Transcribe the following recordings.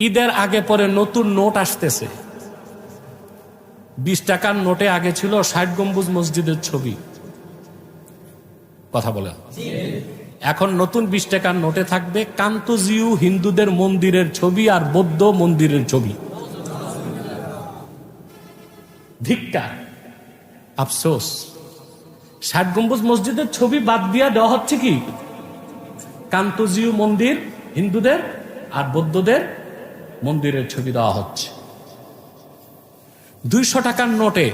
ঈদের আগে পরে নতুন নোট আসতেছে। 20 টাকার নোটে আগে ছিল 60 গম্বুজ মসজিদের ছবি। কথা বলে এখন নতুন 20 টাকার নোটে থাকবে কান্তজিউ হিন্দুদের মন্দিরের ছবি আর বৌদ্ধ মন্দিরের ছবি। ধিক্কার, আফসোস। 60 গম্বুজ মসজিদের ছবি বাদ দিয়া দেওয়া হচ্ছে কি কান্তজিউ মন্দির হিন্দুদের আর বৌদ্ধদের মন্দিরের ছবি দেওয়া হচ্ছে। 200 টাকার নোটে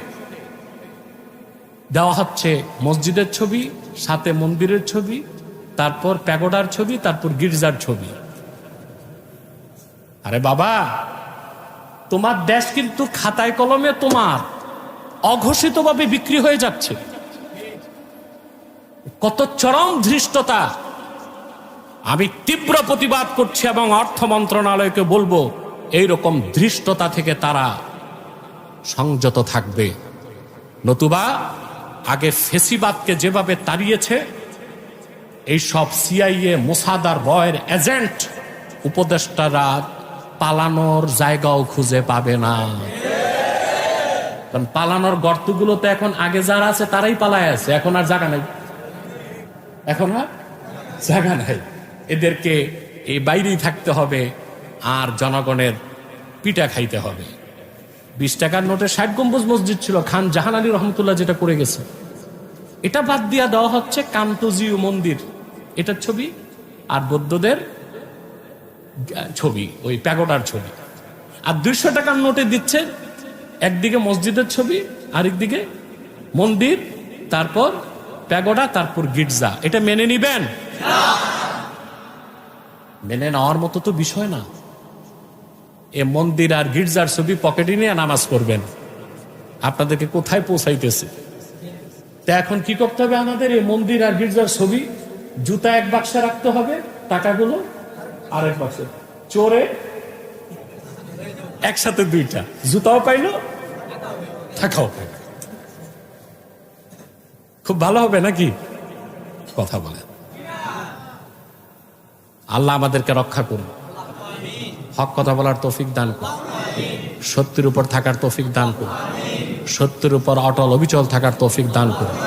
দেওয়া হচ্ছে মসজিদের ছবি, সাথে মন্দিরের ছবি, তারপর প্যাগোডার ছবি, তারপর গির্জার ছবি। আরে বাবা, তোমার দেশ কিন্তু খাতায় কলমে তোমার অঘোষিতভাবে বিক্রি হয়ে যাচ্ছে। কত চরম ধৃষ্টতা! আমি তীব্র প্রতিবাদ করছি এবং অর্থ মন্ত্রণালয়কে বলবো এইরকম ধৃষ্টতা থেকে তারা সংযত থাকবে, নতুবা আগে ফেসিবাদকে যেভাবে তাড়িয়েছে এই সব সিআইএ, মোসাদ আর রয়ের এজেন্ট উপদেষ্টারা পালানোর জায়গাও খুঁজে পাবে না। কারণ পালানোর গর্তগুলোতে এখন আগে যারা আছে তারাই পালায় আছে, এখন আর জায়গা নাই, এখন আর জায়গা নাই। এদেরকে এই বাইরেই থাকতে হবে আর জনগণের পিঠা খাইতে হবে। 20 টাকার নোটে 60 গম্বুজ মসজিদ ছিল, খান জাহান আলী রহমতুল্লাহ যেটা করে গেছে, এটা বাদ দিয়া দেওয়া হচ্ছে কান্তজিউ মন্দির, এটার ছবি আর বৌদ্ধদের ছবি, ওই প্যাগোডার ছবি। আর 200 টাকার নোটে দিচ্ছে একদিকে মসজিদের ছবি, আরেকদিকে মন্দির, তারপর প্যাগোডা, তারপর গির্জা। এটা মেনে নিবেন? মেনে নেওয়ার মতো তো বিষয় না। এ মন্দির আর গির্জার ছবি পকেটে নিয়ে নামাজ পড়বেন, আপনাদেরকে কোথায় পৌঁছাইতেছে? তা এখন কি করতে হবে আমাদের? এই মন্দির আর গির্জার ছবি জুতা এক বাক্সে রাখতে হবে, টাকাগুলো আরেক বাক্সে। চোরে একসাথে দুইটা, জুতাও পাইলো টাকাও পাইল। খুব ভালো হবে নাকি? কথা বলেন। আল্লাহ আমাদেরকে রক্ষা করুন, হক কথা বলার তৌফিক দান করুন, সত্যের উপর থাকার তৌফিক দান করুন, সত্যের উপর অটল অবিচল থাকার তৌফিক দান করুন।